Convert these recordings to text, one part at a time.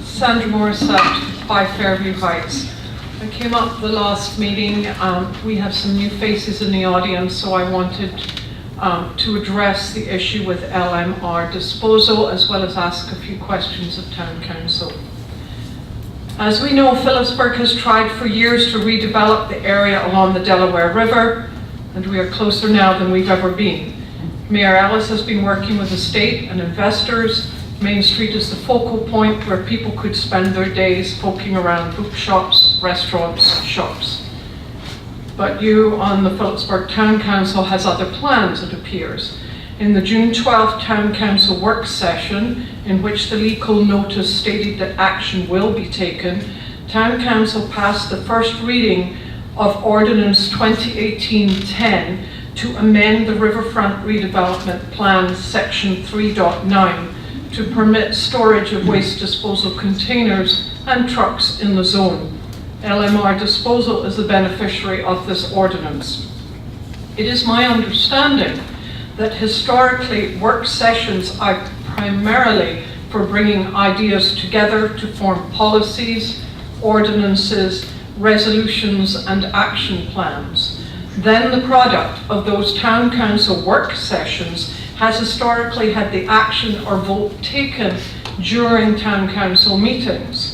Sandra Morrisette, 5 Fairview Heights. I came up the last meeting. We have some new faces in the audience, so I wanted to address the issue with LMR disposal, as well as ask a few questions of Town Council. As we know, Phillipsburg has tried for years to redevelop the area along the Delaware River, and we are closer now than we've ever been. Mayor Ellis has been working with the state and investors. Main Street is the focal point where people could spend their days poking around bookshops, restaurants, shops. But you on the Phillipsburg Town Council has other plans, it appears. In the June 12th Town Council work session, in which the legal notice stated that action will be taken, Town Council passed the first reading of Ordinance 2018-10 to amend the Riverfront Redevelopment Plan Section 3.9 to permit storage of waste disposal containers and trucks in the zone. LMR Disposal is the beneficiary of this ordinance. It is my understanding that historically work sessions are primarily for bringing ideas together to form policies, ordinances, resolutions and action plans. Then the product of those Town Council work sessions has historically had the action or vote taken during Town Council meetings.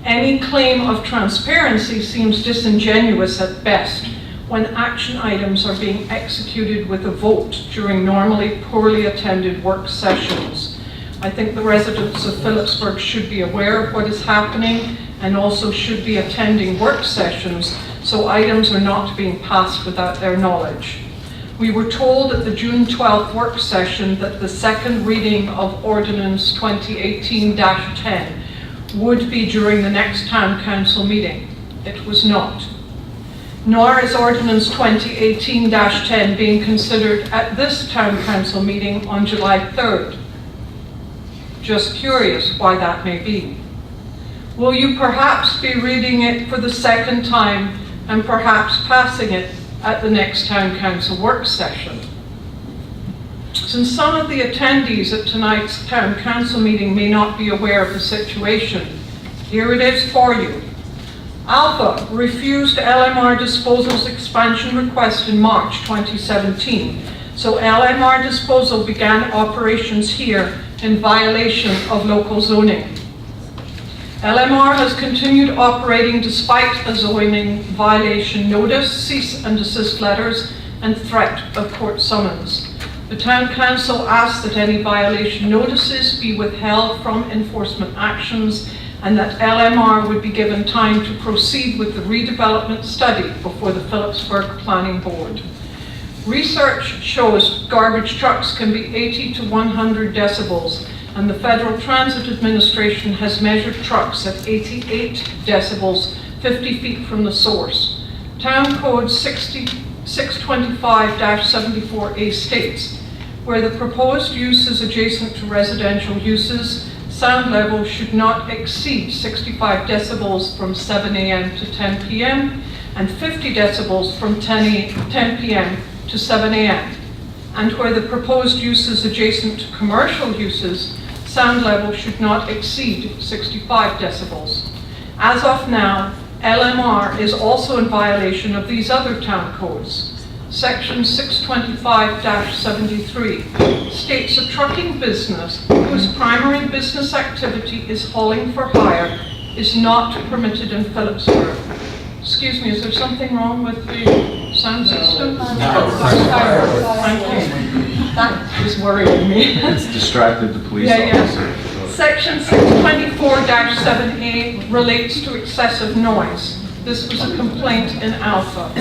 Any claim of transparency seems disingenuous at best when action items are being executed with a vote during normally poorly attended work sessions. I think the residents of Phillipsburg should be aware of what is happening and also should be attending work sessions so items are not being passed without their knowledge. We were told at the June 12th work session that the second reading of Ordinance 2018-10 would be during the next Town Council meeting. It was not. Nor is Ordinance 2018-10 being considered at this Town Council meeting on July 3rd. Just curious why that may be. Will you perhaps be reading it for the second time and perhaps passing it at the next Town Council work session? Since some of the attendees at tonight's Town Council meeting may not be aware of the situation, here it is for you. Alpha refused LMR Disposal's expansion request in March 2017, so LMR Disposal began operations here in violation of local zoning. LMR has continued operating despite a zoning violation notice, cease and desist letters, and threat of court summons. The Town Council asked that any violation notices be withheld from enforcement actions and that LMR would be given time to proceed with the redevelopment study before the Phillipsburg Planning Board. Research shows garbage trucks can be 80 to 100 decibels, and the Federal Transit Administration has measured trucks at 88 decibels, 50 feet from the source. Town Code 625-74A states, where the proposed use is adjacent to residential uses, sound level should not exceed 65 decibels from 7 a.m. to 10 p.m. and 50 decibels from 10 p.m. to 7 a.m. And where the proposed use is adjacent to commercial uses, sound level should not exceed 65 decibels. As of now, LMR is also in violation of these other town codes. Section 625-73 states a trucking business whose primary business activity is hauling for hire is not permitted in Phillipsburg. Excuse me, is there something wrong with the sound system? No. Thank you. That was worrying me. It's distracted the police officer. Section 624-7A relates to excessive noise. This was a complaint in Alpha.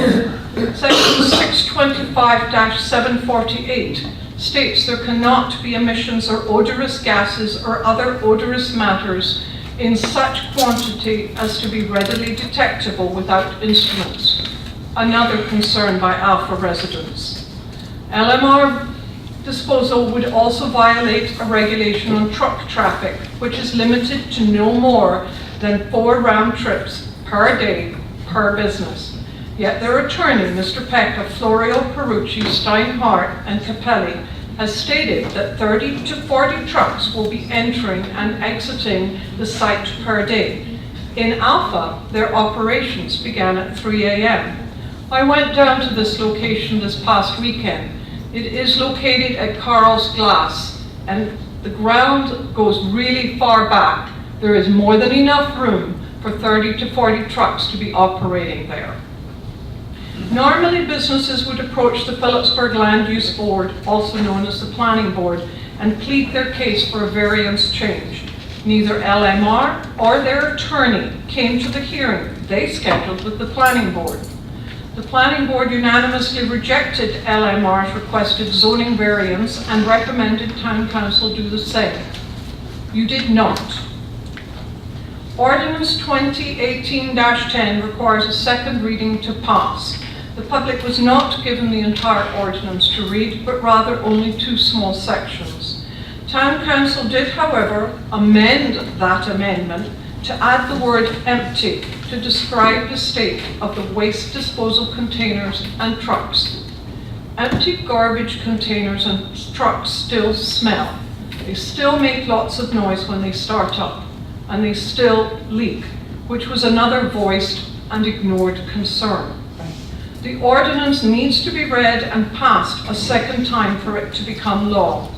Section 625-748 states there cannot be emissions or odorous gases or other odorous matters in such quantity as to be readily detectable without instruments. Another concern by Alpha residents. LMR disposal would also violate a regulation on truck traffic, which is limited to no more than 4 round trips per day per business. Yet their attorney, Mr. Peck of Florio, Perucci, Steinhardt and Capelli, has stated that 30 to 40 trucks will be entering and exiting the site per day. In Alpha, their operations began at 3 a.m. I went down to this location this past weekend. It is located at Carl's Glass, and the ground goes really far back. There is more than enough room for 30 to 40 trucks to be operating there. Normally, businesses would approach the Phillipsburg Land Use Board, also known as the Planning Board, and plead their case for a variance change. Neither LMR or their attorney came to the hearing they scheduled with the Planning Board. The Planning Board unanimously rejected LMR's requested zoning variance and recommended Town Council do the same. You did not. Ordinance 2018-10 requires a second reading to pass. The public was not given the entire ordinance to read, but rather only 2 small sections. Town Council did, however, amend that amendment to add the word empty to describe the state of the waste disposal containers and trucks. Empty garbage containers and trucks still smell. They still make lots of noise when they start up, and they still leak, which was another voiced and ignored concern. The ordinance needs to be read and passed a second time for it to become law.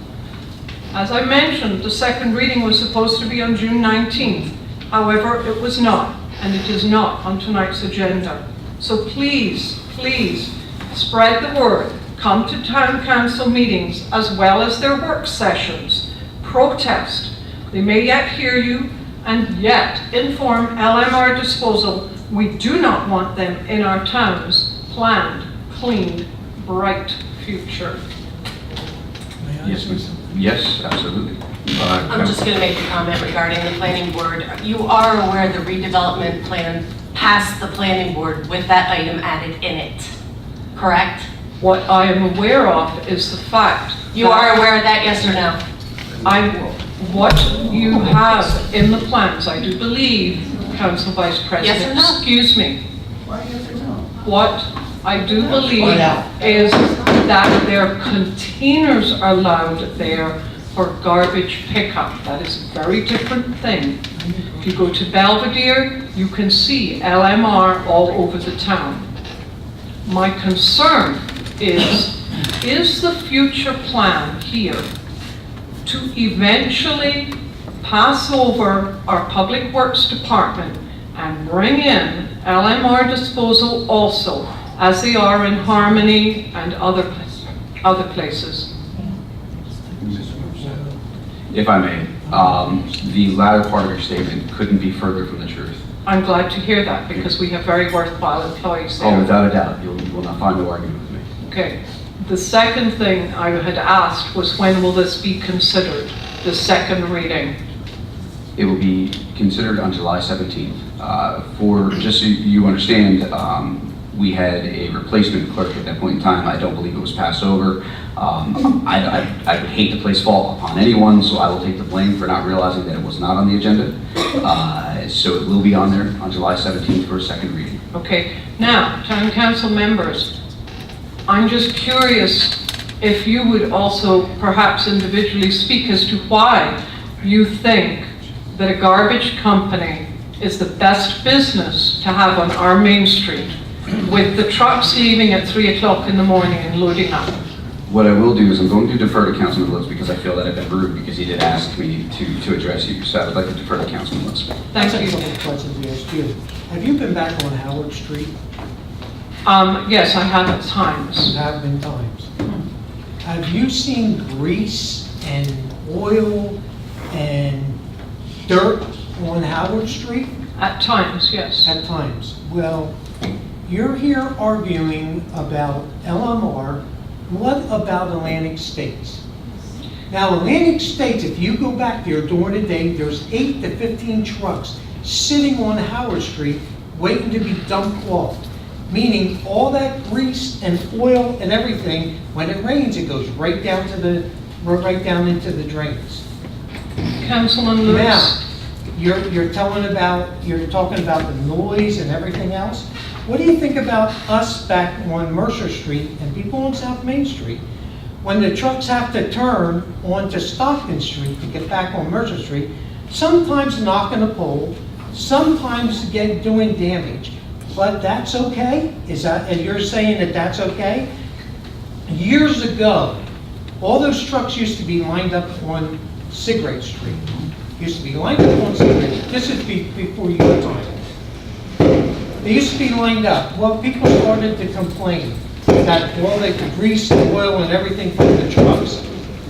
As I mentioned, the second reading was supposed to be on June 19th. However, it was not, and it is not on tonight's agenda. So please, please, spread the word. Come to Town Council meetings as well as their work sessions. Protest. They may yet hear you, and yet inform LMR Disposal we do not want them in our town's planned, clean, bright future. Yes, absolutely. I'm just going to make a comment regarding the planning board. You are aware the redevelopment plan passed the planning board with that item added in it, correct? What I am aware of is the fact. You are aware of that, yes or no? What you have in the plans, I do believe, Council Vice President. Yes or no? Excuse me. What I do believe is that there are containers allowed there for garbage pickup. That is a very different thing. If you go to Belvedere, you can see LMR all over the town. My concern is the future plan here to eventually pass over our Public Works Department and bring in LMR Disposal also, as they are in Harmony and other places? If I may, the latter part of your statement couldn't be further from the truth. I'm glad to hear that, because we have very worthwhile employees there. Oh, without a doubt, you will not find no argument with me. Okay. The second thing I had asked was, when will this be considered, the second reading? It will be considered on July 17th. Just so you understand, we had a replacement clerk at that point in time. I don't believe it was passed over. I would hate to place fault upon anyone, so I will take the blame for not realizing that it was not on the agenda. So it will be on there on July 17th for a second reading. Okay. Now, Town Council members, I'm just curious if you would also perhaps individually speak as to why you think that a garbage company is the best business to have on our main street, with the trucks leaving at 3 o'clock in the morning and loading up. What I will do is I'm going to defer to Councilman Lutz, because I feel that I've been rude, because he did ask me to address you. So I would like to defer to Councilman Lutz. Thank you. I have a couple of questions to ask you. Have you been back on Howard Street? Yes, I have at times. You have been times. Have you seen grease and oil and dirt on Howard Street? At times, yes. At times. Well, you're here arguing about LMR. What about Atlantic States? Now, Atlantic States, if you go back there during the day, there's 8 to 15 trucks sitting on Howard Street waiting to be dumped off. Meaning all that grease and oil and everything, when it rains, it goes right down into the drains. Councilman Lutz. Now, you're talking about the noise and everything else. What do you think about us back on Mercer Street and people on South Main Street? when the trucks have to turn onto Stockton Street to get back on Mercer Street, sometimes knocking a pole, sometimes doing damage, but that's okay? And you're saying that that's okay? Years ago, all those trucks used to be lined up on Cigarette Street. Used to be lined up on Cigarette. This is before your time. They used to be lined up. Well, people started to complain that all the grease, the oil, and everything from the trucks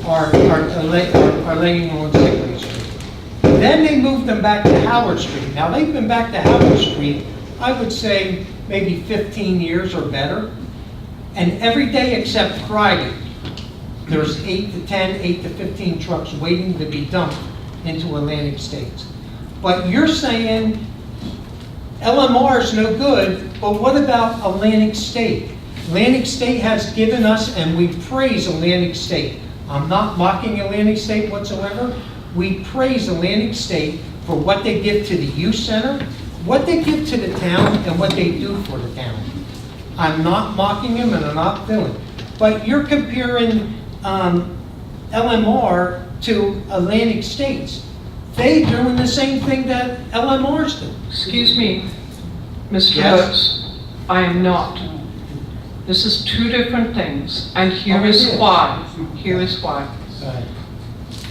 are laying on Cigarette Street. Then they moved them back to Howard Street. Now, they've been back to Howard Street, I would say, maybe 15 years or better. And every day except Friday, there's 8 to 10, 8 to 15 trucks waiting to be dumped into Atlantic States. But you're saying LMR is no good, but what about Atlantic State? Atlantic State has given us, and we praise Atlantic State. I'm not mocking Atlantic State whatsoever. We praise Atlantic State for what they give to the youth center, what they give to the town, and what they do for the town. I'm not mocking them, and I'm not doing it. But you're comparing LMR to Atlantic States. They doing the same thing that LMRs do. Excuse me, Mr. Yes. Lutz, I am not. This is two different things, and here Oh, it is is. why. Here is why. Right.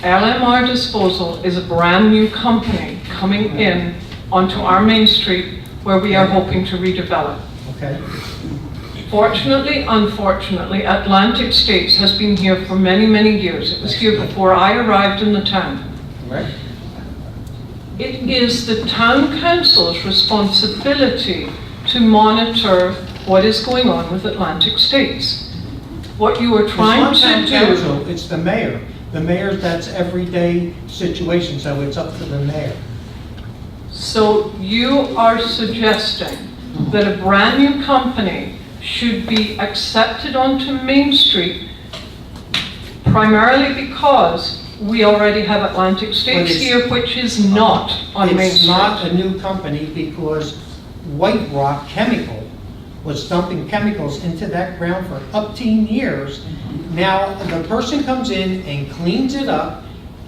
LMR Disposal is a brand-new company coming in onto our main street where we are hoping to redevelop. Okay. Fortunately, unfortunately, Atlantic States has been here for many, many years. It was here before I arrived in the town. Right. It is the town council's responsibility to monitor what is going on with Atlantic States. What you are trying It's not to town do, council, it's the mayor. The mayor, that's everyday situation, so it's up to the mayor. so you are suggesting that a brand new company should be accepted onto Main Street primarily because we already have Atlantic States it's- here, which is not on Main It's not Street. a new company because White Rock Chemical was dumping chemicals into that ground for up to years. Now, the person comes in and cleans it up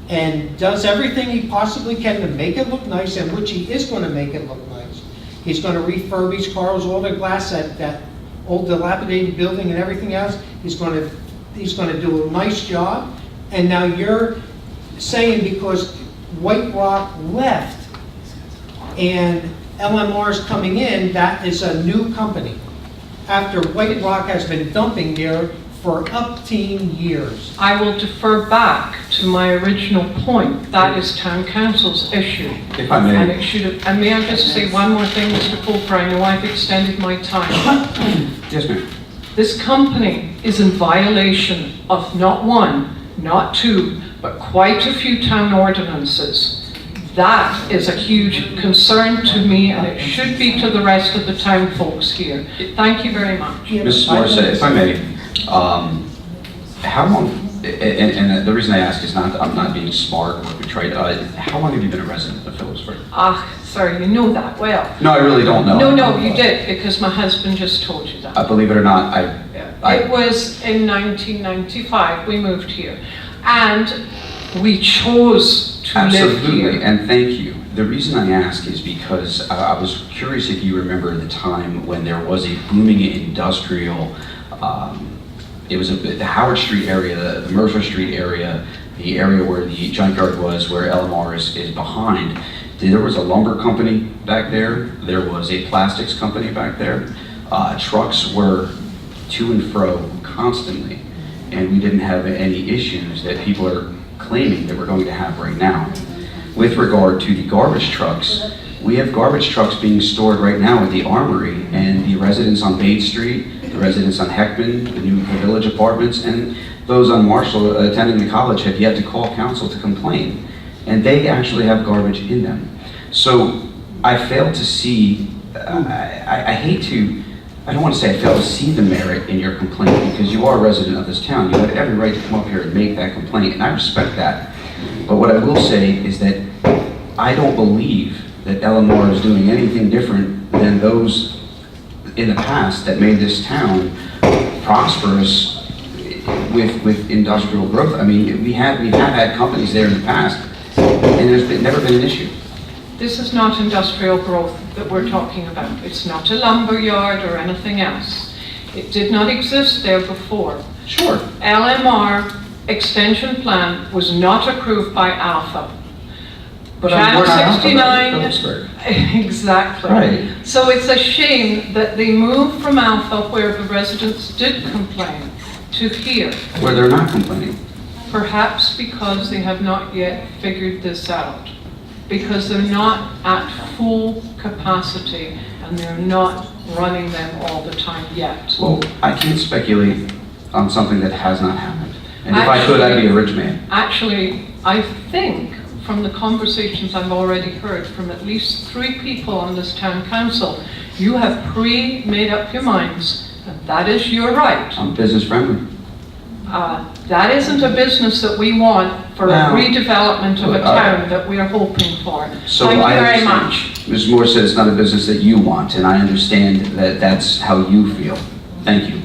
and does everything he possibly can to make it look nice, and which he is going to make it look nice. He's going to refurbish cars, all the glass at that old dilapidated building and everything else. He's going to do a nice job. And now you're saying because White Rock left and LMR is coming in, that is a new company. After White Rock has been dumping there for up to years. I will defer back to my original point. That is town council's issue. If I may. And it should have, and may I just say one more thing, Mr. Fulper? I know I've extended my time. Yes, ma'am. This company is in violation of not one, not two, but quite a few town ordinances. That is a huge concern to me, and it should be to the rest of the town folks here. Thank you very much. Mrs. Morrisette, if I may, how long, and the reason I ask is not that I'm not being smart or betrayed, how long have you been a resident of Phillipsburg? Ah, sorry, you know that well. No, I really don't know. No, you did, because my husband just told you that. Believe it or not, It was in 1995 we moved here, and we chose to live absolutely, here. and thank you. The reason I ask is because I was curious if you remember the time when there was a booming industrial, it was the Howard Street area, the Mercer Street area, the area where the junkyard was, where LMR is behind. There was a lumber company back there. There was a plastics company back there. Trucks were to and fro constantly, and we didn't have any issues that people are claiming that we're going to have right now. With regard to the garbage trucks, we have garbage trucks being stored right now at the Armory, and the residents on Bate Street, the residents on Heckman, the new Village Apartments, and those on Marshall attending the college have yet to call council to complain, and they actually have garbage in them. So I fail to see, I don't want to say I fail to see the merit in your complaint, because you are a resident of this town. You have every right to come up here and make that complaint, and I respect that. But what I will say is that I don't believe that LMR is doing anything different than those in the past that made this town prosperous with industrial growth. I mean, we have had companies there in the past, and never been an issue. This is not industrial growth that we're talking about. It's not a lumber yard or anything else. It did not exist there before. Sure. LMR extension plan was not approved by Alpha. But Channel we're not Alpha, 69, we're Phillipsburg. Exactly. Right. So it's a shame that they moved from Alpha, where the residents did complain, to here. Where they're not complaining. Perhaps because they have not yet figured this out. Because they're not at full capacity and they're not running them all the time yet. Well, I can't speculate on something that has not happened. And if I could, I'd be a rich man. Actually, I think from the conversations I've already heard from at least 3 people on this town council, you have pre-made up your minds, and that is your right. I'm business friendly. That isn't a business that we want for a Now, redevelopment of a town that we are hoping for. So Thank you I very understand. much. Ms. Moore said it's not a business that you want, and I understand that that's how you feel. Thank you.